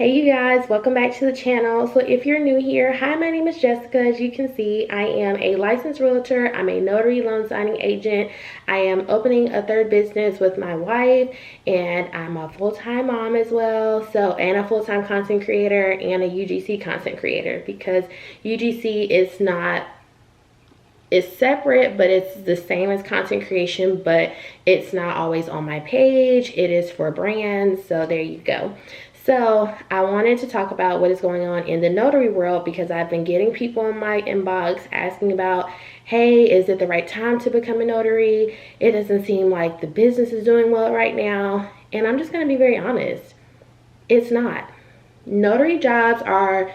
Hey you guys, welcome back to the channel. So if you're new here, hi, my name is Jessica. As you can see, I am a licensed realtor. I'm a notary loan signing agent. I am opening a third business with my wife, and I'm a full-time mom as well. And a full-time content creator and a UGC content creator, because UGC is not, it's separate, but it's the same as content creation, but it's not always on my page. It is for brands. So there you go. So I wanted to talk about what is going on in the notary world, because I've been getting people in my inbox asking about, hey, is it the right time to become a notary? It doesn't seem like the business is doing well right now. And I'm just going to be very honest. It's not. Notary jobs are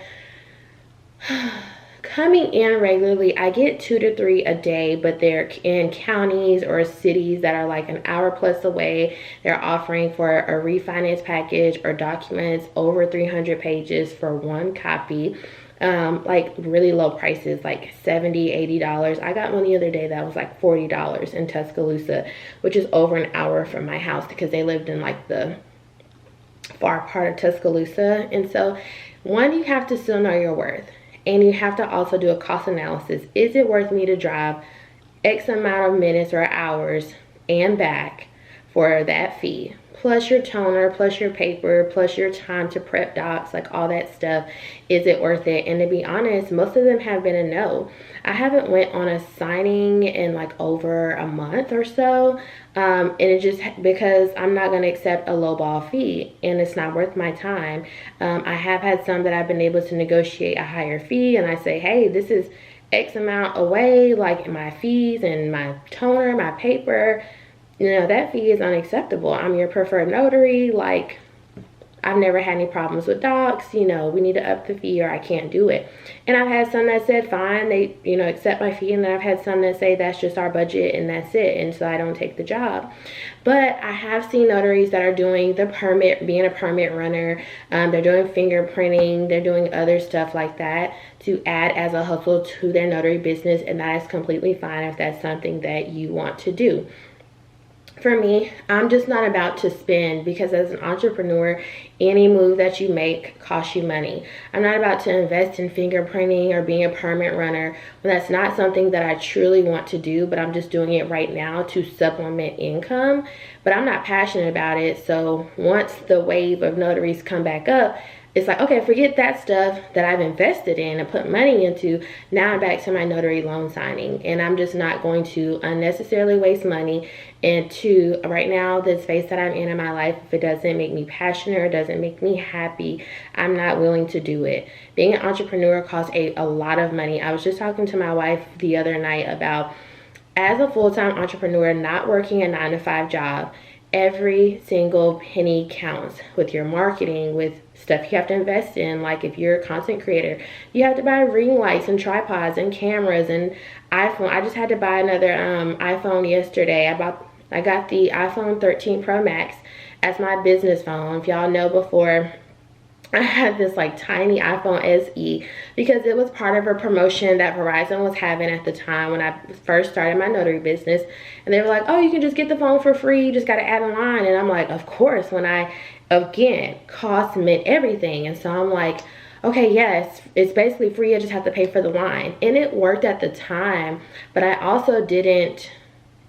coming in regularly. I get 2 to 3 a day, but they're in counties or cities that are like an hour plus away. They're offering for a refinance package or documents over 300 pages for one copy. Like really low prices, like $70, $80. I got one the other day that was like $40 in Tuscaloosa, which is over an hour from my house, because they lived in like the far part of Tuscaloosa. And so, one, you have to still know your worth. And you have to also do a cost analysis. Is it worth me to drive X amount of minutes or hours and back for that fee? Plus your toner, plus your paper, plus your time to prep docs, like all that stuff. Is it worth it? And to be honest, most of them have been a no. I haven't went on a signing in like over a month or so. And it just, because I'm not going to accept a lowball fee, and it's not worth my time. I have had some that I've been able to negotiate a higher fee, and I say, hey, this is X amount away, like my fees and my toner, my paper. You know, that fee is unacceptable. I'm your preferred notary. Like, I've never had any problems with docs. You know, we need to up the fee or I can't do it. And I've had some that said, fine, they, you know, accept my fee. And then I've had some that say that's just our budget and that's it. And so I don't take the job. But I have seen notaries that are doing the permit, being a permit runner. They're doing fingerprinting. They're doing other stuff like that to add as a hustle to their notary business. And that is completely fine if that's something that you want to do. For me, I'm just not about to spend, because as an entrepreneur, any move that you make costs you money. I'm not about to invest in fingerprinting or being a permit runner when that's not something that I truly want to do, but I'm just doing it right now to supplement income. But I'm not passionate about it. So once the wave of notaries come back up, it's like, okay, forget that stuff that I've invested in and put money into. Now I'm back to my notary loan signing, and I'm just not going to unnecessarily waste money. And two, right now, the space that I'm in my life, if it doesn't make me passionate or doesn't make me happy, I'm not willing to do it. Being an entrepreneur costs a lot of money. I was just talking to my wife the other night about, as a full-time entrepreneur, not working a 9-to-5 job, every single penny counts, with your marketing, with stuff you have to invest in. Like if you're a content creator, you have to buy ring lights and tripods and cameras and iPhone. I just had to buy another iPhone yesterday. I got the iPhone 13 Pro Max as my business phone. If y'all know, before I had this like tiny iPhone SE, because it was part of a promotion that Verizon was having at the time when I first started my notary business. And they were like, oh, you can just get the phone for free. You just got to add a line. And I'm like, of course, when again, cost meant everything. And so I'm like, okay, yes, it's basically free. I just have to pay for the line. And it worked at the time, but I also didn't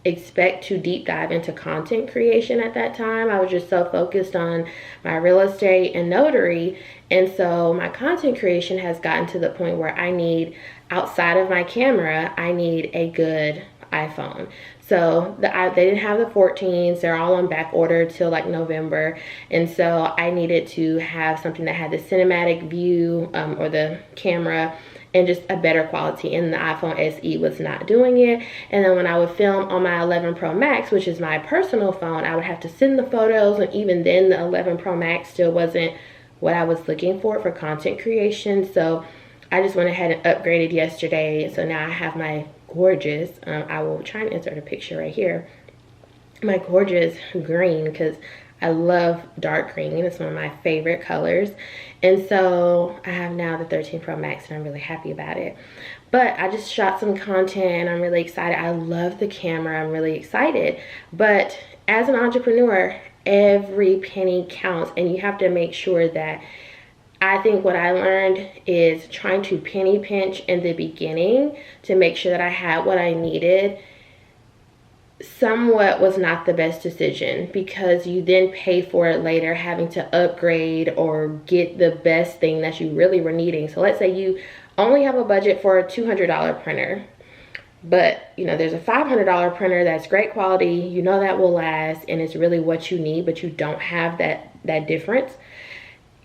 expect to deep dive into content creation at that time. I was just so focused on my real estate and notary. And so my content creation has gotten to the point where I need, outside of my camera, I need a good iPhone. So they didn't have the 14s. They're all on back order till like November. And so I needed to have something that had the cinematic view, or the camera, and just a better quality, and the iPhone SE was not doing it. And then when I would film on my 11 Pro Max, which is my personal phone, I would have to send the photos, and even then the 11 Pro Max still wasn't what I was looking for content creation. So I just went ahead and upgraded yesterday. So now I have my gorgeous, I will try and insert a picture right here, my gorgeous green, because I love dark green. It's one of my favorite colors. And so I have now the 13 Pro Max, and I'm really happy about it. But I just shot some content. I'm really excited. I love the camera. I'm really excited. But as an entrepreneur, every penny counts, and you have to make sure that I think what I learned is trying to penny pinch in the beginning to make sure that I had what I needed somewhat was not the best decision, because you then pay for it later having to upgrade or get the best thing that you really were needing. So let's say you only have a budget for a $200 printer, but you know there's a $500 printer that's great quality, you know that will last and it's really what you need, but you don't have that difference.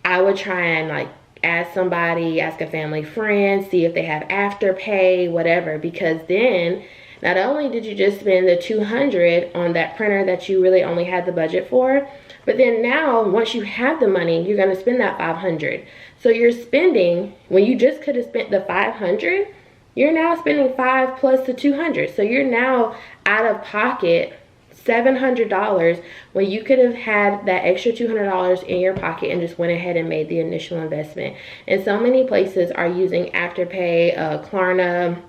I would try and like ask somebody, ask a family friend, see if they have Afterpay, whatever, because then not only did you just spend the $200 on that printer that you really only had the budget for, but then now once you have the money, you're going to spend that $500. So you're spending, when you just could have spent the $500, you're now spending $5 plus the $200. So you're now out of pocket $700 when you could have had that extra $200 in your pocket and just went ahead and made the initial investment. And so many places are using Afterpay, Klarna.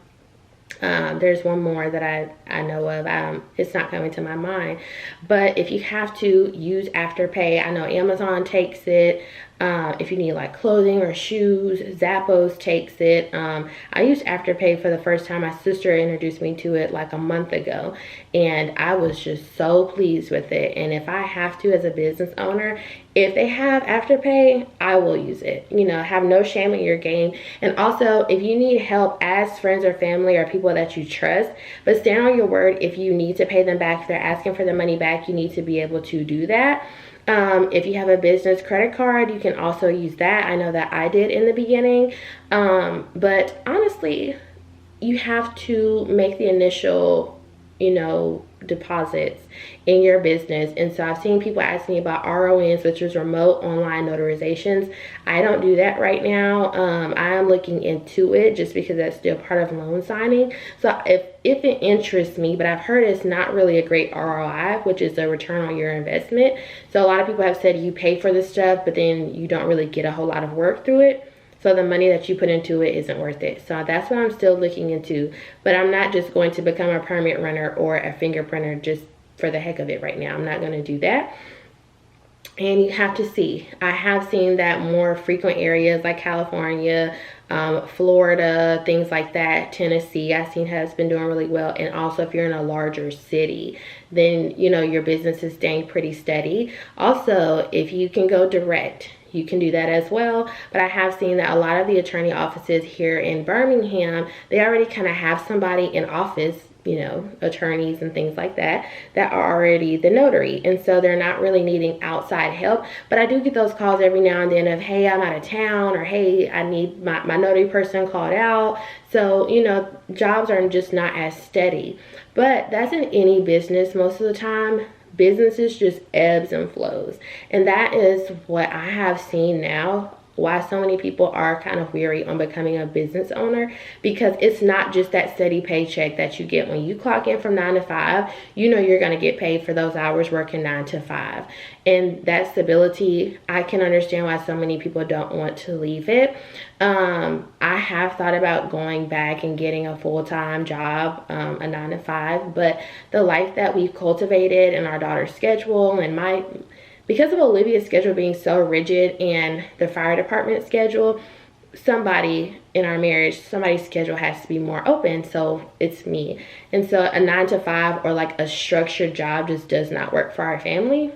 There's one more that I know of. It's not coming to my mind. But if you have to use Afterpay, I know Amazon takes it. If you need like clothing or shoes, Zappos takes it. I used Afterpay for the first time. My sister introduced me to it like a month ago, and I was just so pleased with it. And if I have to, as a business owner, if they have Afterpay, I will use it. You know, have no shame in your game. And also, if you need help, ask friends or family or people that you trust, but stand on your word. If you need to pay them back, if they're asking for the money back, you need to be able to do that. If you have a business credit card, you can also use that. I know that I did in the beginning. But honestly, you have to make the initial, you know, deposits in your business. And so I've seen people ask me about RONs, which is remote online notarizations. I don't do that right now. I am looking into it just because that's still part of loan signing. So if it interests me, but I've heard it's not really a great ROI, which is a return on your investment. So a lot of people have said you pay for this stuff, but then you don't really get a whole lot of work through it. So the money that you put into it isn't worth it. So that's what I'm still looking into. But I'm not just going to become a permit runner or a fingerprinter just for the heck of it right now. I'm not going to do that. And you have to see. I have seen that more frequent areas like California, Florida, things like that, Tennessee, I've seen has been doing really well. And also if you're in a larger city, then you know your business is staying pretty steady. Also, if you can go direct, you can do that as well. But I have seen that a lot of the attorney offices here in Birmingham, they already kind of have somebody in office, you know, attorneys and things like that, that are already the notary. And so they're not really needing outside help. But I do get those calls every now and then of, hey, I'm out of town, or hey, I need my notary person called out. So, you know, jobs are just not as steady. But that's in any business most of the time. Businesses just ebbs and flows. And that is what I have seen now, why so many people are kind of weary on becoming a business owner, because it's not just that steady paycheck that you get when you clock in from 9 to 5. You know you're going to get paid for those hours working 9 to 5. And that stability, I can understand why so many people don't want to leave it. I have thought about going back and getting a full-time job, a 9 to 5, but the life that we've cultivated and our daughter's schedule and because of Olivia's schedule being so rigid and the fire department schedule, somebody in our marriage, somebody's schedule has to be more open. So it's me. And so a 9 to 5 or like a structured job just does not work for our family.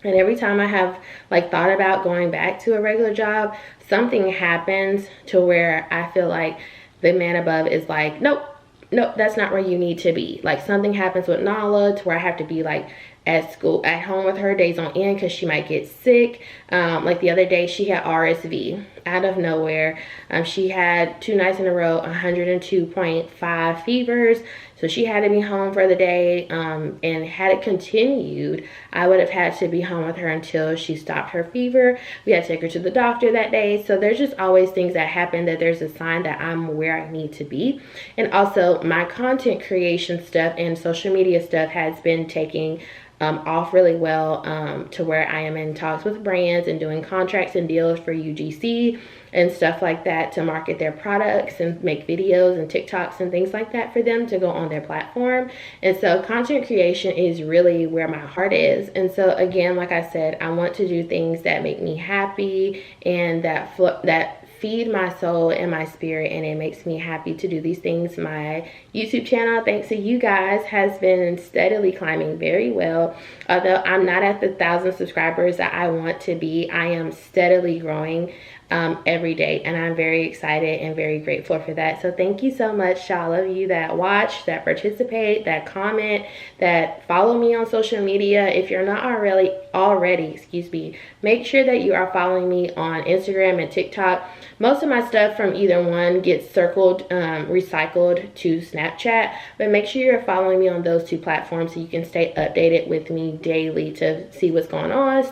And every time I have like thought about going back to a regular job, something happens to where I feel like the man above is like, nope, that's not where you need to be. Like something happens with Nala to where I have to be like at home with her days on end because she might get sick. Like the other day she had RSV out of nowhere. She had 2 nights in a row 102.5 fevers, so she had to be home for the day. And had it continued, I would have had to be home with her until she stopped her fever. We had to take her to the doctor that day. So there's just always things that happen that there's a sign that I'm where I need to be. And also my content creation stuff and social media stuff has been taking off really well, to where I am in talks with brands and doing contracts and deals for UGC and stuff like that to market their products and make videos and TikToks and things like that for them to go on their platform. And so content creation is really where my heart is. And so again, like I said, I want to do things that make me happy and that feed my soul and my spirit, and it makes me happy to do these things. My YouTube channel, thanks to you guys, has been steadily climbing very well. Although I'm not at the 1,000 subscribers that I want to be, I am steadily growing every day, and I'm very excited and very grateful for that. So thank you so much to all of you that watch, that participate, that comment, that follow me on social media. If you're not already, excuse me, make sure that you are following me on Instagram and TikTok. Most of my stuff from either one gets recycled to Snapchat, but make sure you're following me on those two platforms so you can stay updated with me daily to see what's going on.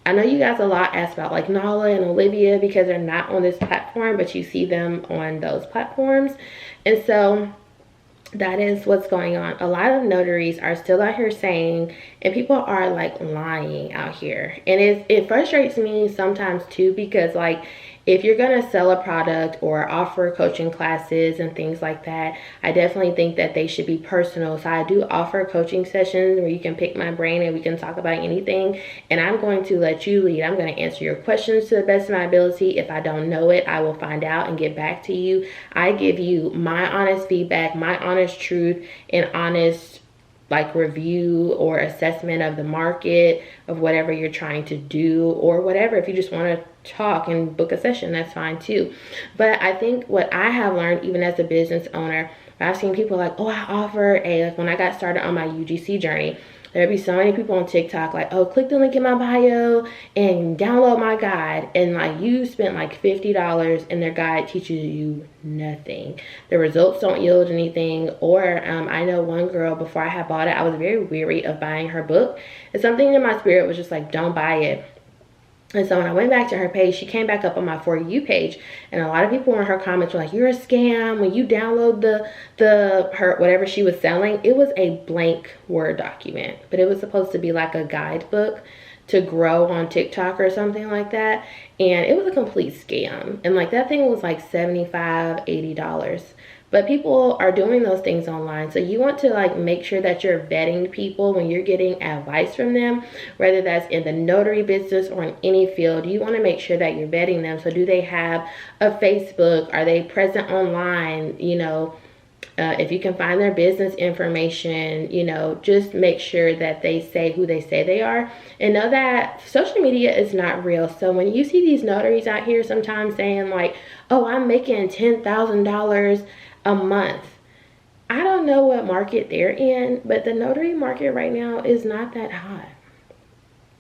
I know you guys a lot ask about like Nala and Olivia because they're not on this platform, but you see them on those platforms. And so that is what's going on. A lot of notaries are still out here saying, and people are like lying out here. And it frustrates me sometimes too, because like, if you're gonna sell a product or offer coaching classes and things like that, I definitely think that they should be personal. So I do offer coaching sessions where you can pick my brain and we can talk about anything. And I'm going to let you lead. I'm gonna answer your questions to the best of my ability. If I don't know it, I will find out and get back to you. I give you my honest feedback, my honest truth, and honest like review or assessment of the market of whatever you're trying to do, or whatever. If you just want to talk and book a session, that's fine too. But I think what I have learned, even as a business owner, I've seen people like, oh, I offer like when I got started on my UGC journey, there'd be so many people on TikTok like, oh, click the link in my bio and download my guide. And like you spent like $50 and their guide teaches you nothing. The results don't yield anything. Or I know one girl, before I had bought it, I was very weary of buying her book. And something in my spirit was just like, don't buy it. And so when I went back to her page, she came back up on my For You page, and a lot of people in her comments were like, you're a scam. When you download her whatever she was selling, it was a blank Word document, but it was supposed to be like a guidebook to grow on TikTok or something like that. And it was a complete scam. And like that thing was like $75, $80. But people are doing those things online. So you want to like make sure that you're vetting people when you're getting advice from them, whether that's in the notary business or in any field. You want to make sure that you're vetting them. So do they have a Facebook? Are they present online? You know, if you can find their business information, you know, just make sure that they say who they say they are, and know that social media is not real. So when you see these notaries out here sometimes saying like, oh, I'm making $10,000 a month, I don't know what market they're in, but the notary market right now is not that hot.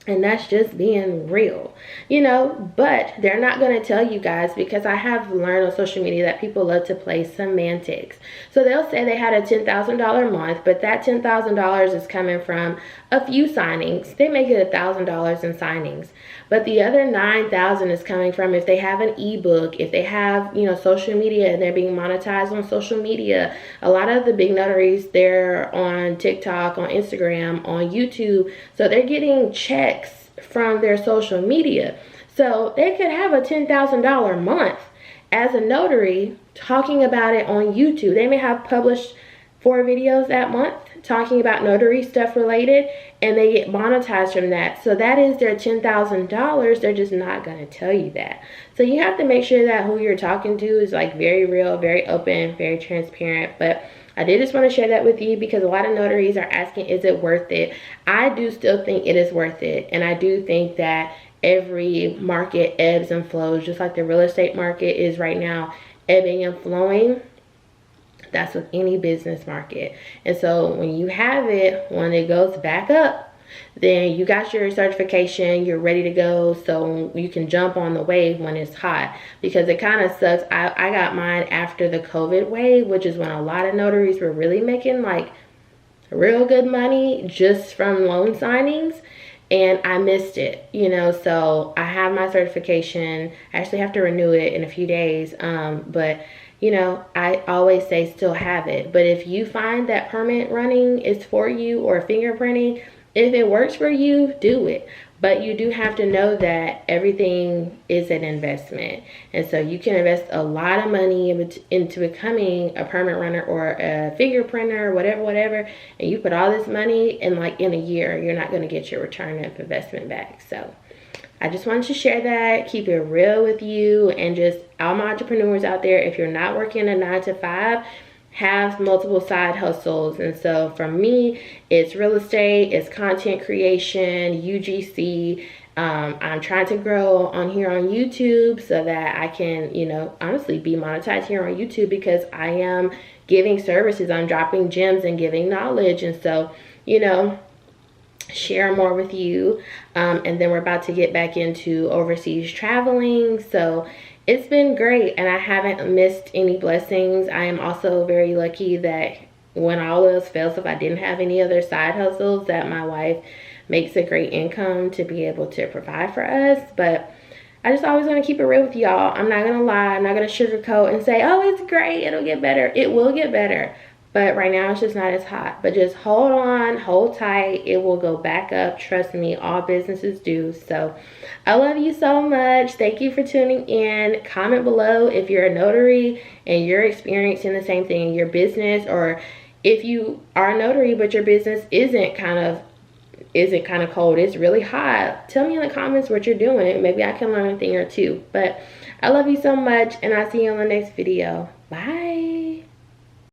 And that's just being real, you know, but they're not going to tell you guys, because I have learned on social media that people love to play semantics. So they'll say they had a $10,000 month, but that $10,000 is coming from a few signings. They make it $1,000 in signings, but the other $9,000 is coming from if they have an ebook, if they have, you know, social media and they're being monetized on social media. A lot of the big notaries, they're on TikTok, on Instagram, on YouTube, so they're getting checks from their social media. So they could have a $10,000 month as a notary talking about it on YouTube. They may have published 4 videos that month talking about notary stuff related, and they get monetized from that. So that is their $10,000. They're just not going to tell you that. So you have to make sure that who you're talking to is like very real, very open, very transparent. But I did just want to share that with you because a lot of notaries are asking, is it worth it? I do still think it is worth it. And I do think that every market ebbs and flows, just like the real estate market is right now, ebbing and flowing. That's with any business market. And so when you have it, when it goes back up, then you got your certification, you're ready to go, so you can jump on the wave when it's hot. Because it kind of sucks. I got mine after the COVID wave, which is when a lot of notaries were really making like real good money just from loan signings, and I missed it, you know. So I have my certification. I actually have to renew it in a few days, but you know, I always say still have it. But if you find that permit running is for you, or fingerprinting, If it works for you, do it. But you do have to know that everything is an investment. And so you can invest a lot of money into becoming a permit runner or a fingerprinter, whatever. And you put all this money and like in a year, you're not going to get your return of investment back. So I just wanted to share that, keep it real with you, and just all my entrepreneurs out there, if you're not working a 9 to 5, have multiple side hustles. And so for me, it's real estate, it's content creation, UGC. I'm trying to grow on here on YouTube so that I can, you know, honestly be monetized here on YouTube, because I am giving services, I'm dropping gems and giving knowledge. And so, you know, share more with you. And then we're about to get back into overseas traveling. So it's been great, and I haven't missed any blessings. I am also very lucky that when all else fails, if I didn't have any other side hustles, that my wife makes a great income to be able to provide for us. But I just always want to keep it real with y'all. I'm not going to lie. I'm not going to sugarcoat and say, oh, it's great, it'll get better. It will get better. But right now it's just not as hot. But just hold on, hold tight. It will go back up. Trust me, all businesses do. So I love you so much. Thank you for tuning in. Comment below if you're a notary and you're experiencing the same thing in your business, or if you are a notary but your business isn't kind of cold, it's really hot. Tell me in the comments what you're doing. Maybe I can learn a thing or two. But I love you so much, and I'll see you on the next video. Bye.